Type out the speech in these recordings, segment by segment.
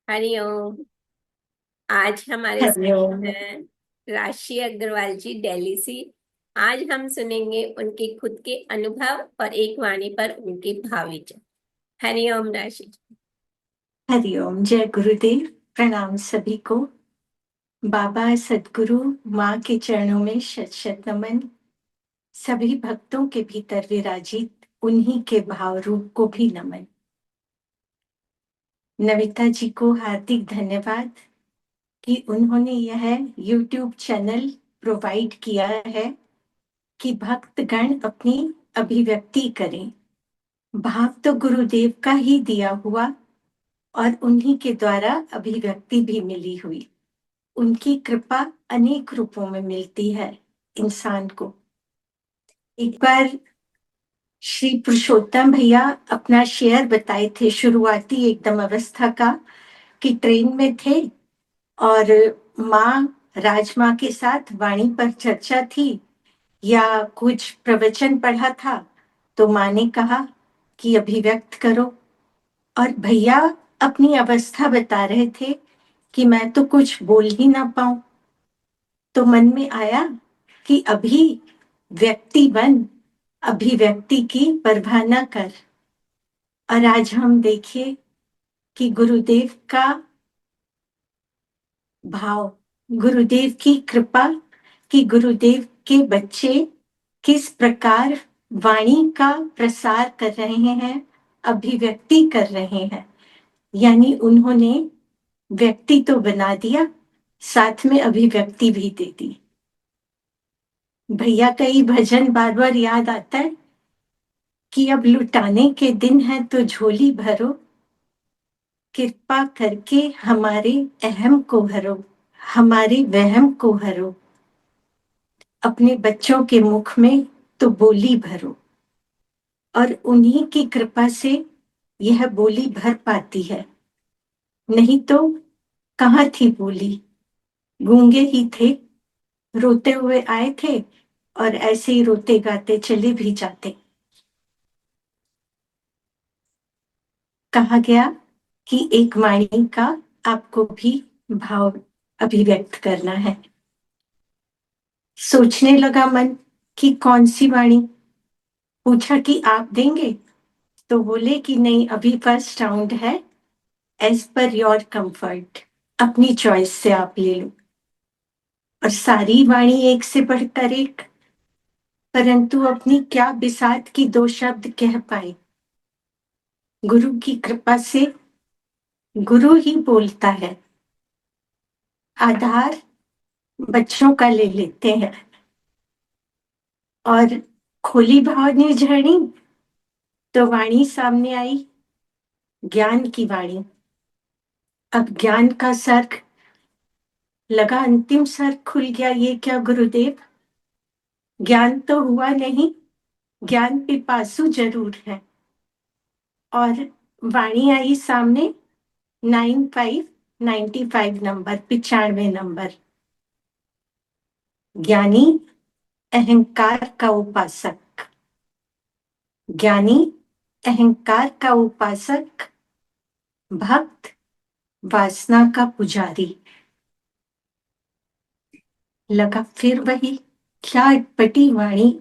हरिओम। आज हमारे साथ हरिओम। हैं राशि अग्रवाल जी, दिल्ली से। आज हम सुनेंगे उनके खुद के अनुभव और एक वाणी पर उनके भाव विचार। हरिओम राशि जी। हरिओम। जय गुरुदेव। प्रणाम सभी को। बाबा सदगुरु माँ के चरणों में शत शत नमन। सभी भक्तों के भीतर विराजित उन्हीं के भाव रूप को भी नमन। नविता जी को हार्दिक धन्यवाद कि उन्होंने यह YouTube चैनल प्रोवाइड किया है कि भक्तगण अपनी अभिव्यक्ति करें। भाव तो गुरुदेव का ही दिया हुआ और उन्हीं के द्वारा अभिव्यक्ति भी मिली हुई। उनकी कृपा अनेक रूपों में मिलती है इंसान को। एक बार श्री पुरुषोत्तम भैया अपना शेयर बताए थे, शुरुआती एकदम अवस्था का, कि ट्रेन में थे और माँ राजमाँ के साथ वाणी पर चर्चा थी या कुछ प्रवचन पढ़ा था, तो माँ ने कहा कि अभिव्यक्त करो। और भैया अपनी अवस्था बता रहे थे कि मैं तो कुछ बोल ही ना पाऊं। तो मन में आया कि अभी व्यक्ति बन, अभिव्यक्ति की परवाह न कर। और आज हम देखिए कि गुरुदेव का भाव, गुरुदेव की कृपा, कि गुरुदेव के बच्चे किस प्रकार वाणी का प्रसार कर रहे हैं, अभिव्यक्ति कर रहे हैं। यानी उन्होंने व्यक्ति तो बना दिया, साथ में अभिव्यक्ति भी दे दी। भैया का ही भजन बार बार याद आता है कि अब लुटाने के दिन है तो झोली भरो, कृपा करके हमारे अहम को हरो, हमारे वहम को हरो, अपने बच्चों के मुख में तो बोली भरो। और उन्हीं की कृपा से यह बोली भर पाती है, नहीं तो कहाँ थी बोली। गूंगे ही थे, रोते हुए आए थे और ऐसे ही रोते गाते चले भी जाते। कहा गया कि एक वाणी का आपको भी भाव अभिव्यक्त करना है। सोचने लगा मन कि कौन सी वाणी। पूछा कि आप देंगे, तो बोले कि नहीं, अभी फर्स्ट राउंड है, एज पर योर कंफर्ट, अपनी चॉइस से आप ले लो। और सारी वाणी एक से बढ़कर एक, परंतु अपनी क्या बिसात की दो शब्द कह पाए। गुरु की कृपा से गुरु ही बोलता है, आधार बच्चों का ले लेते हैं। और खोली भाव ने झड़ी तो वाणी सामने आई, ज्ञान की वाणी। अब ज्ञान का सर्ग लगा, अंतिम सर्ग खुल गया। ये क्या गुरुदेव, ज्ञान तो हुआ नहीं, ज्ञान पिपासु जरूर है। और वाणी आई सामने, 9595 नंबर, 95 नंबर। ज्ञानी अहंकार का उपासक, ज्ञानी अहंकार का उपासक, भक्त वासना का पुजारी। लगा फिर वही, क्या अटपटी वाणी,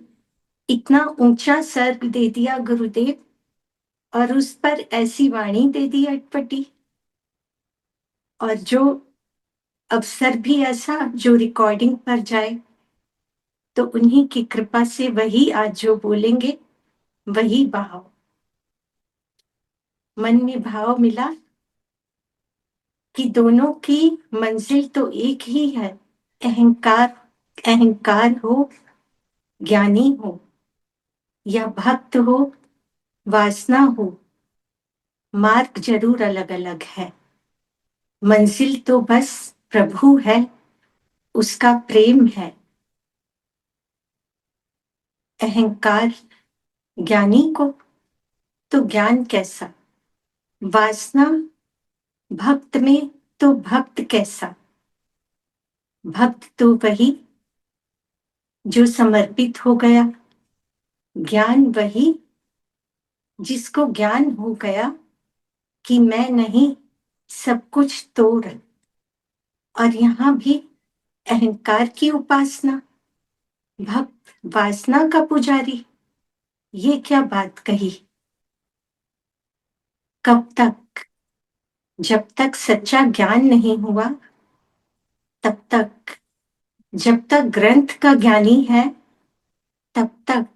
इतना ऊंचा सर्ग दे दिया गुरुदेव और उस पर ऐसी वाणी दे दी अटपटी। और जो अवसर भी ऐसा जो रिकॉर्डिंग पर जाए, तो उन्हीं की कृपा से वही आज जो बोलेंगे वही भाव। मन में भाव मिला कि दोनों की मंजिल तो एक ही है। अहंकार, अहंकार हो, ज्ञानी हो, या भक्त हो, वासना हो, मार्ग जरूर अलग अलग है। मंजिल तो बस प्रभु है, उसका प्रेम है। अहंकार ज्ञानी को तो ज्ञान कैसा, वासना भक्त में तो भक्त कैसा। भक्त तो वही जो समर्पित हो गया, ज्ञान वही जिसको ज्ञान हो गया कि मैं नहीं, सब कुछ तोड़, और यहाँ भी अहंकार की उपासना, भक्त वासना का पुजारी। ये क्या बात कही? कब तक? जब तक सच्चा ज्ञान नहीं हुआ तब तक। जब तक ग्रंथ का ज्ञानी है तब तक।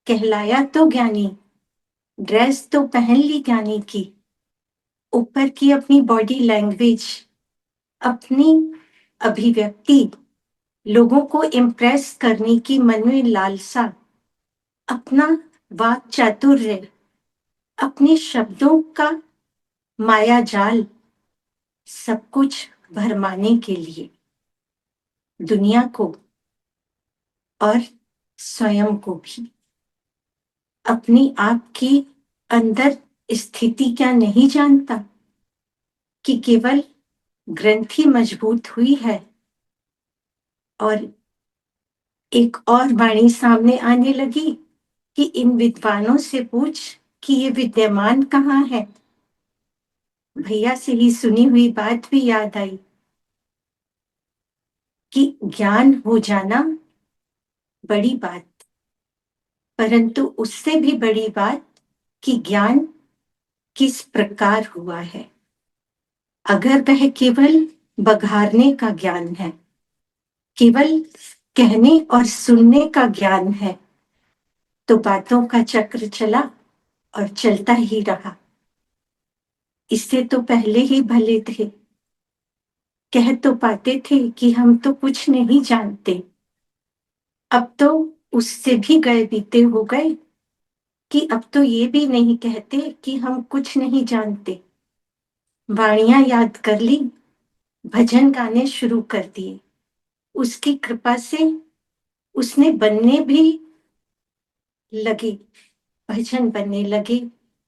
कहलाया तो ज्ञानी, ड्रेस तो पहन ली ज्ञानी की, ऊपर की अपनी बॉडी लैंग्वेज, अपनी अभिव्यक्ति, लोगों को इम्प्रेस करने की मन में लालसा, अपना वाक चातुर्य, अपने शब्दों का माया जाल, सब कुछ भरमाने के लिए दुनिया को और स्वयं को भी। अपनी आप की अंदर स्थिति क्या नहीं जानता कि केवल ग्रंथि मजबूत हुई है और एक और वाणी सामने आने लगी कि इन विद्वानों से पूछ कि ये विद्यमान कहाँ है। भैया से ही सुनी हुई बात भी याद आई कि ज्ञान हो जाना बड़ी बात, परंतु उससे भी बड़ी बात कि ज्ञान किस प्रकार हुआ है। अगर वह केवल बघारने का ज्ञान है, केवल कहने और सुनने का ज्ञान है, तो बातों का चक्र चला और चलता ही रहा। इससे तो पहले ही भले थे, कह तो पाते थे कि हम तो कुछ नहीं जानते। अब तो उससे भी गए बीते हो गए कि अब तो ये भी नहीं कहते कि हम कुछ नहीं जानते। वाणियां याद कर ली, भजन गाने शुरू कर दिए। उसकी कृपा से उसने बनने भी लगे, भजन बनने लगे,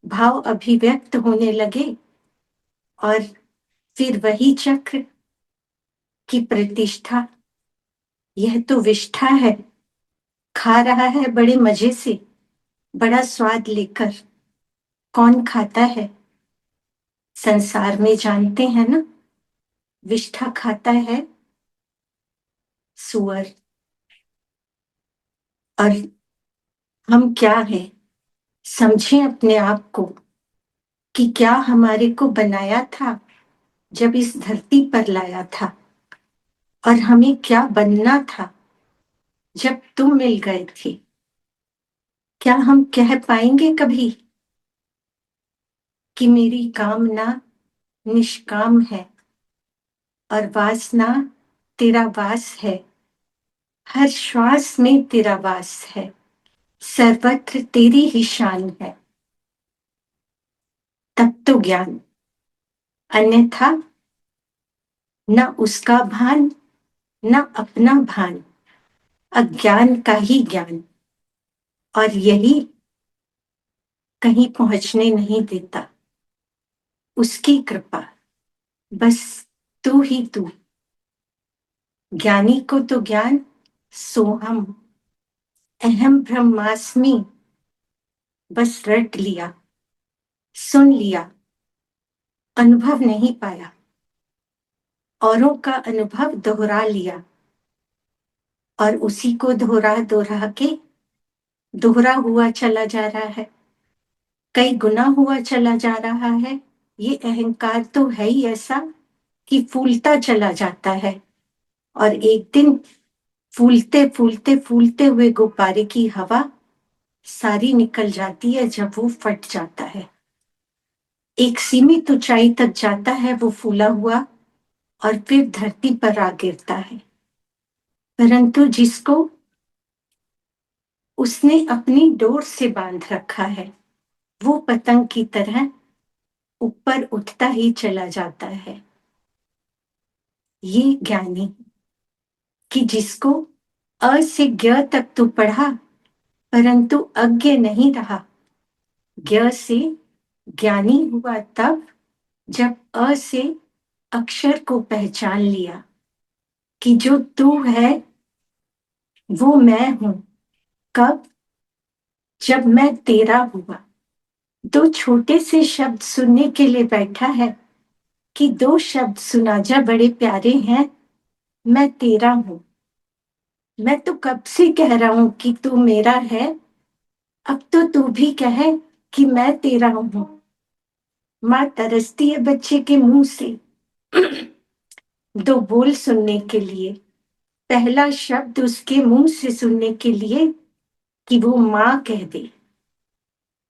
भाव अभिव्यक्त होने लगे, और फिर वही चक्र की प्रतिष्ठा। यह तो विष्ठा है, खा रहा है बड़े मजे से, बड़ा स्वाद लेकर। कौन खाता है संसार में, जानते हैं ना? विष्ठा खाता है सुअर। और हम क्या हैं? समझें अपने आप को कि क्या हमारे को बनाया था जब इस धरती पर लाया था, और हमें क्या बनना था जब तुम मिल गए थे। क्या हम कह पाएंगे कभी कि मेरी कामना निष्काम है और वासना तेरा वास है, हर श्वास में तेरा वास है, सर्वत्र तेरी ही शान है। तब तो ज्ञान, अन्यथा न उसका भान न अपना भान, अज्ञान का ही ज्ञान। और यही कहीं पहुंचने नहीं देता, उसकी कृपा, बस तू ही तू। ज्ञानी को तो ज्ञान सोहम, अहम ब्रह्मास्मि बस रट लिया, सुन लिया, अनुभव नहीं पाया, औरों का अनुभव दोहरा लिया, और उसी को दोहरा दोहरा के दोहरा हुआ चला जा रहा है, कई गुना हुआ चला जा रहा है। ये अहंकार तो है ही ऐसा कि फूलता चला जाता है, और एक दिन फूलते फूलते फूलते हुए गुब्बारे की हवा सारी निकल जाती है जब वो फट जाता है। एक सीमित ऊंचाई तक जाता है वो फूला हुआ, और फिर धरती पर आ गिरता है। परंतु जिसको उसने अपनी डोर से बांध रखा है, वो पतंग की तरह ऊपर उठता ही चला जाता है। ये ज्ञानी कि जिसको अ से ज्ञ तक तो पढ़ा, परंतु अज्ञ नहीं रहा। ज्ञ से ज्ञानी हुआ तब जब अ से अक्षर को पहचान लिया कि जो तू है वो मैं हूं। कब? जब मैं तेरा हुआ। दो छोटे से शब्द सुनने के लिए बैठा है, कि दो शब्द सुना जा बड़े प्यारे हैं, मैं तेरा हूं। मैं तो कब से कह रहा हूं कि तू मेरा है, अब तो तू भी कहे कि मैं तेरा हूं। माँ तरसती है बच्चे के मुंह से दो बोल सुनने के लिए, पहला शब्द उसके मुंह से सुनने के लिए कि वो माँ कह दे।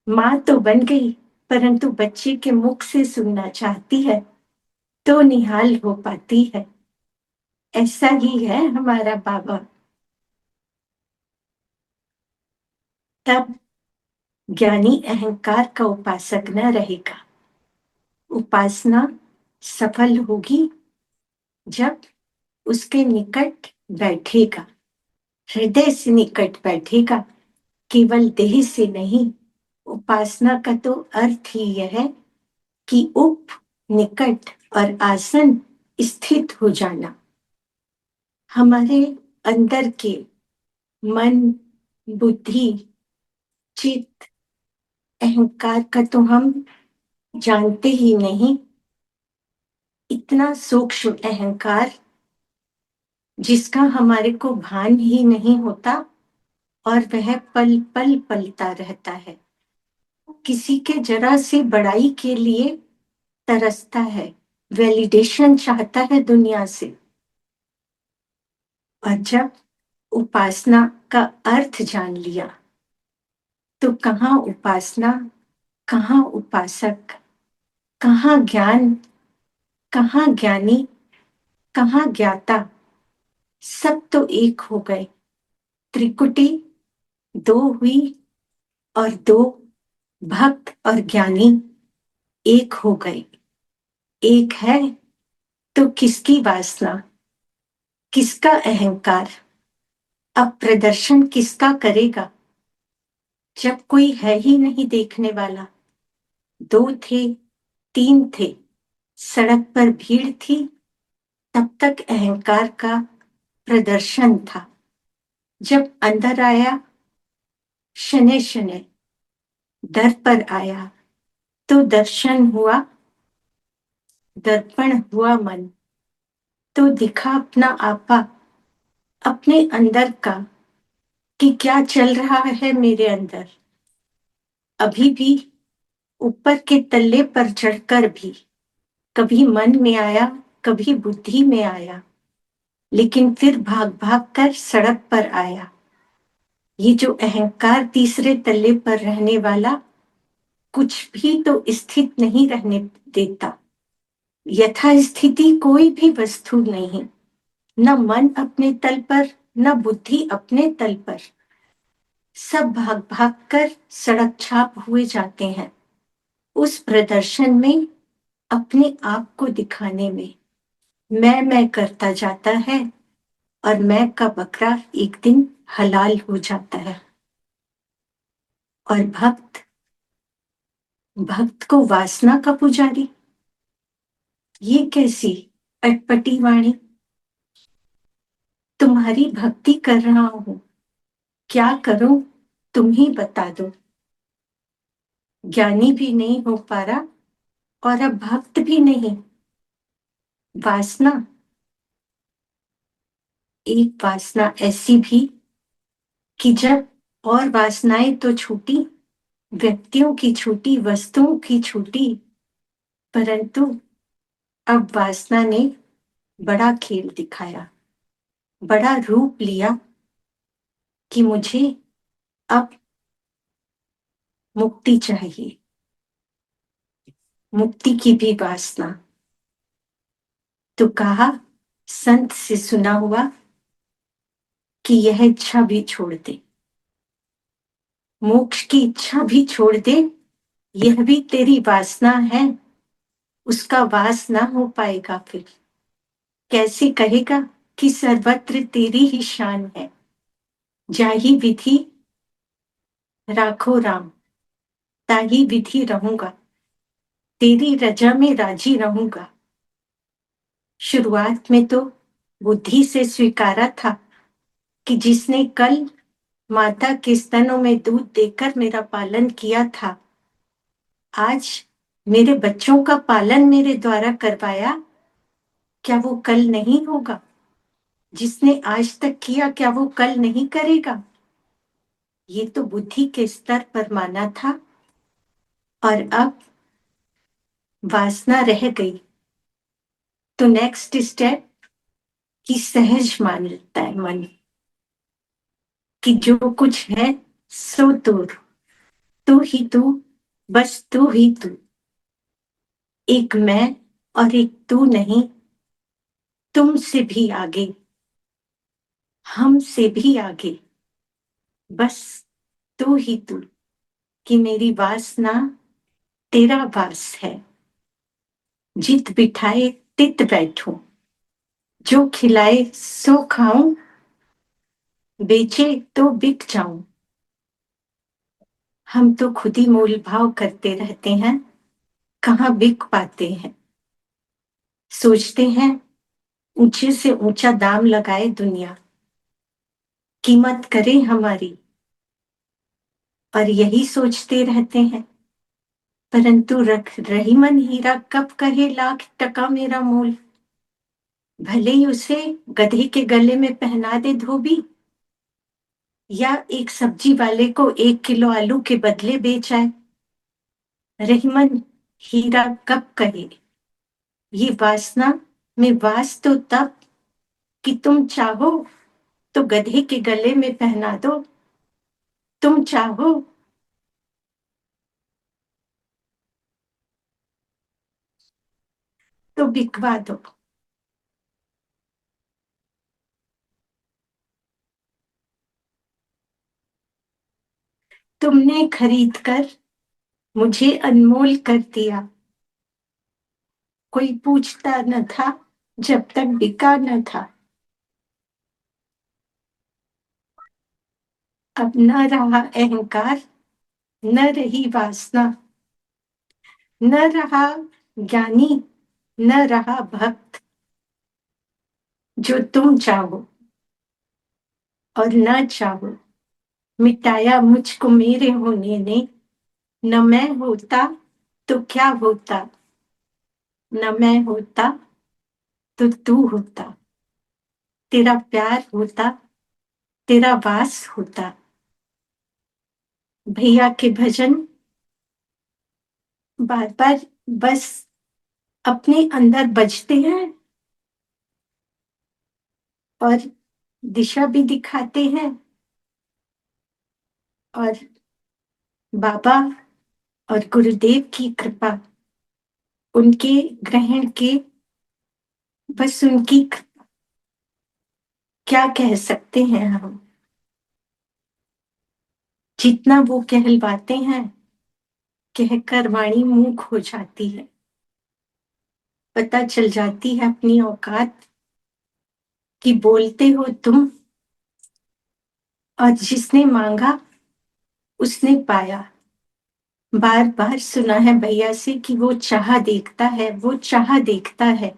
माँ तो बन गई, परंतु बच्चे के मुख से सुनना चाहती है तो निहाल हो पाती है। ऐसा ही है हमारा बाबा। तब ज्ञानी अहंकार का उपासक न रहेगा। उपासना सफल होगी जब उसके निकट बैठेगा, हृदय से निकट बैठेगा, केवल देह से नहीं। उपासना का तो अर्थ ही यह है कि उप, निकट और आसन स्थित हो जाना। हमारे अंदर के मन, बुद्धि, चित्त, अहंकार का तो हम जानते ही नहीं। इतना सूक्ष्म अहंकार जिसका हमारे को भान ही नहीं होता और वह पल पल पलता रहता है। किसी के जरा से बड़ाई के लिए तरसता है, वैलिडेशन चाहता है दुनिया से। और जब उपासना का अर्थ जान लिया तो कहाँ उपासना, कहाँ उपासक, कहाँ ज्ञान, कहाँ ज्ञानी, कहाँ ज्ञाता, सब तो एक हो गए। त्रिकुटी दो हुई और दो, भक्त और ज्ञानी एक हो गए। एक है तो किसकी वासना, किसका अहंकार, अब प्रदर्शन किसका करेगा जब कोई है ही नहीं देखने वाला। दो थे, तीन थे, सड़क पर भीड़ थी, तब तक अहंकार का प्रदर्शन था। जब अंदर आया, शनै शनै दर पर आया तो दर्शन हुआ, दर्पण हुआ मन, तो दिखा अपना आपा, अपने अंदर का कि क्या चल रहा है मेरे अंदर। अभी भी ऊपर के तल्ले पर चढ़कर भी कभी मन में आया, कभी बुद्धि में आया, लेकिन फिर भाग भाग कर सड़क पर आया। ये जो अहंकार तीसरे तल्ले पर रहने वाला कुछ भी तो स्थित नहीं रहने देता। यथा स्थिति कोई भी वस्तु नहीं, न मन अपने तल पर, न बुद्धि अपने तल पर। सब भाग भाग कर सड़क छाप हुए जाते हैं उस प्रदर्शन में, अपने आप को दिखाने में। मैं करता जाता है और मैं का बकरा एक दिन हलाल हो जाता है। और भक्त, भक्त को वासना का पुजारी, ये कैसी अटपटी वाणी। तुम्हारी भक्ति कर रहा हूं, क्या करूं तुम ही बता दो। ज्ञानी भी नहीं हो पा रहा और अब भक्त भी नहीं। वासना, एक वासना ऐसी भी कि जब और वासनाएं तो छूटी, व्यक्तियों की छूटी, वस्तुओं की छूटी, परंतु अब वासना ने बड़ा खेल दिखाया, बड़ा रूप लिया कि मुझे अब मुक्ति चाहिए। मुक्ति की भी वासना। तो कहा, संत से सुना हुआ कि यह इच्छा भी छोड़ दे, मोक्ष की इच्छा भी छोड़ दे, यह भी तेरी वासना है। उसका वास ना हो पाएगा फिर। कैसे कहेगा कि सर्वत्र तेरी ही शान है। जाही विधि राखो राम, ताही विधि रहूंगा, तेरी रजा में राजी रहूंगा। शुरुआत में तो बुद्धि से स्वीकारा था कि जिसने कल माता के स्तनों में दूध देकर मेरा पालन किया था, आज मेरे बच्चों का पालन मेरे द्वारा करवाया, क्या वो कल नहीं होगा? जिसने आज तक किया, क्या वो कल नहीं करेगा? ये तो बुद्धि के स्तर पर माना था, और अब वासना रह गई। तो नेक्स्ट स्टेप की सहज मान लेता है मन, कि जो कुछ है सो तू ही तू, बस तू ही तू, एक मैं और एक तू नहीं, तुमसे भी आगे, हमसे भी आगे, बस तू ही तू, कि मेरी वासना तेरा वास है। जित बिठाए तित बैठूं, जो खिलाए सो खाऊं, बेचे तो बिक जाऊं। हम तो खुद ही मोल भाव करते रहते हैं, कहाँ बिक पाते हैं। सोचते हैं ऊंचे से ऊंचा दाम लगाए दुनिया, कीमत करे हमारी, और यही सोचते रहते हैं। परंतु रहीमन हीरा कब कहे लाख टका मेरा मोल। भले ही उसे गधे के गले में पहना दे धोबी, या एक सब्जी वाले को 1 किलो आलू के बदले बेच आए, रहीमन हीरा कब कहे। ये वासना में वास तो तब, कि तुम चाहो तो गधे के गले में पहना दो, तुम चाहो तो बिकवा दो। तुमने खरीद कर मुझे अनमोल कर दिया, कोई पूछता न था जब तक बिका न था। अब न रहा अहंकार, न रही वासना, न रहा ज्ञानी, न रहा भक्त। जो तुम चाहो और न चाहो, मिटाया मुझको मेरे होने ने। न मैं होता तो क्या होता, न मैं होता तो तू होता। तेरा प्यार होता, तेरा वास होता। भैया के भजन बार बार बस अपने अंदर बजते हैं, और दिशा भी दिखाते हैं, और बाबा और गुरुदेव की कृपा, उनके ग्रहण के, बस उनकी क्या कह सकते हैं हम। जितना वो कहलवाते हैं, कहकर वाणी मूक हो जाती है। पता चल जाती है अपनी औकात, कि बोलते हो तुम, और जिसने मांगा उसने पाया। बार बार सुना है भैया से कि वो चाह देखता है, वो चाह देखता है।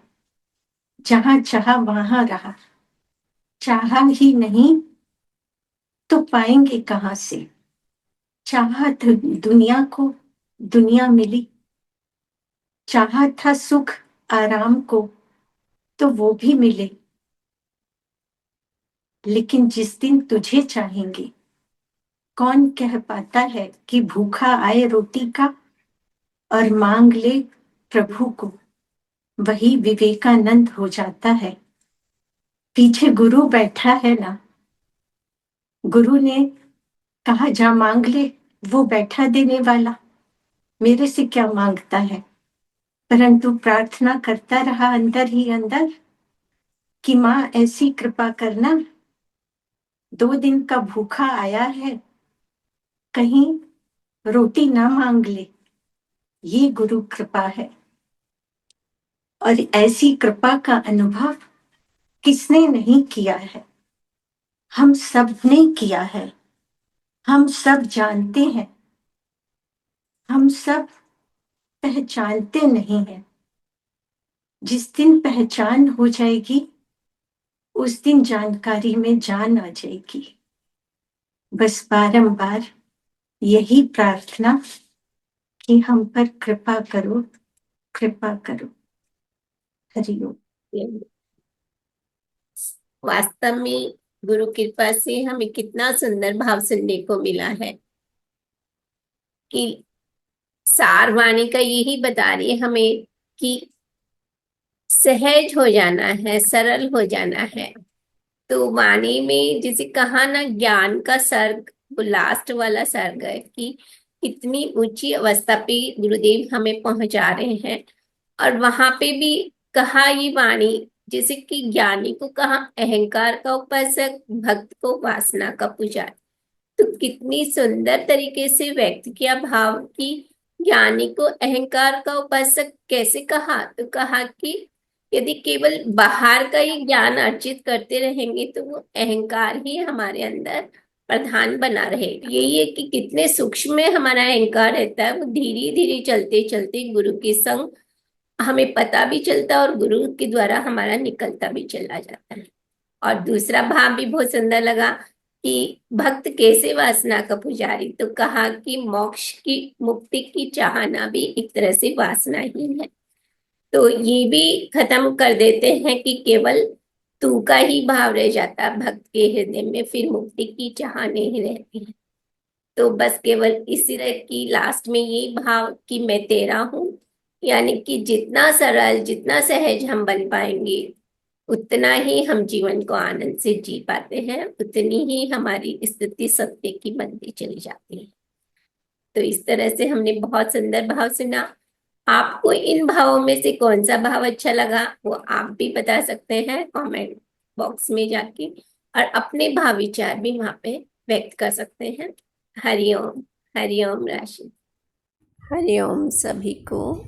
जहां चाहा वहां रहा, चाहा ही नहीं तो पाएंगे कहां से। चाहा दुनिया को, दुनिया मिली। चाहा था सुख आराम को, तो वो भी मिले। लेकिन जिस दिन तुझे चाहेंगे, कौन कह पाता है कि भूखा आए रोटी का और मांग ले प्रभु को। वही विवेकानंद हो जाता है। पीछे गुरु बैठा है ना, गुरु ने कहा जा मांग ले, वो बैठा देने वाला, मेरे से क्या मांगता है। परंतु प्रार्थना करता रहा अंदर ही अंदर, कि माँ ऐसी कृपा करना, 2 दिन का भूखा आया है, कहीं रोटी ना मांग ले। ये गुरु कृपा है। और ऐसी कृपा का अनुभव किसने नहीं किया है। हम सब ने किया है, हम सब जानते हैं, हम सब पहचानते नहीं हैं। जिस दिन पहचान हो जाएगी, उस दिन जानकारी में जान आ जाएगी। बस बारंबार यही प्रार्थना, कि हम पर कृपा करो, कृपा करो। हरिओम। वास्तव में गुरु कृपा से हमें कितना सुंदर भाव सुनने को मिला है कि सार वाणी का यही बता रही है हमें कि सहज हो जाना है, सरल हो जाना है। तो वाणी में जैसे कहा ना, ज्ञान का सर्ग, वो लास्ट वाला सर्ग है कि कितनी ऊंची अवस्था पे गुरुदेव हमें पहुंचा रहे हैं। और वहां पे भी कहा ये वाणी, जैसे कि ज्ञानी को कहा अहंकार का उपासक, भक्त को वासना का पुजारी। तो कितनी सुंदर तरीके से व्यक्त किया भाव कि ज्ञानी को अहंकार का उपासक कैसे कहा, तो कहा कि यदि केवल बाहर का ही ज्ञान अर्जित करते रहेंगे तो वो अहंकार ही हमारे अंदर प्रधान बना रहेगा। यही है कि कितने सूक्ष्म में हमारा अहंकार रहता है, वो धीरे धीरे चलते चलते गुरु के संग हमें पता भी चलता और गुरु के द्वारा हमारा निकलता भी चला जाता है। और दूसरा भाव भी बहुत सुंदर लगा कि भक्त कैसे वासना का पुजारी, तो कहा कि मोक्ष की, मुक्ति की चाहना भी एक तरह से वासना ही है। तो ये भी खत्म कर देते हैं कि केवल तू का ही भाव रह जाता है भक्त के हृदय में, फिर मुक्ति की चाह नहीं रहती है। तो बस केवल इसी तरह की लास्ट में ये भाव कि मैं तेरा हूँ, यानी कि जितना सरल, जितना सहज हम बन पाएंगे, उतना ही हम जीवन को आनंद से जी पाते हैं, उतनी ही हमारी स्थिति सत्य की बनती चली जाती है। तो इस तरह से हमने बहुत सुंदर भाव सुना। आपको इन भावों में से कौन सा भाव अच्छा लगा, वो आप भी बता सकते हैं कमेंट बॉक्स में जाके, और अपने भाव विचार भी वहां पे व्यक्त कर सकते हैं। हरिओम। हरिओम राशि। हरिओम सभी को।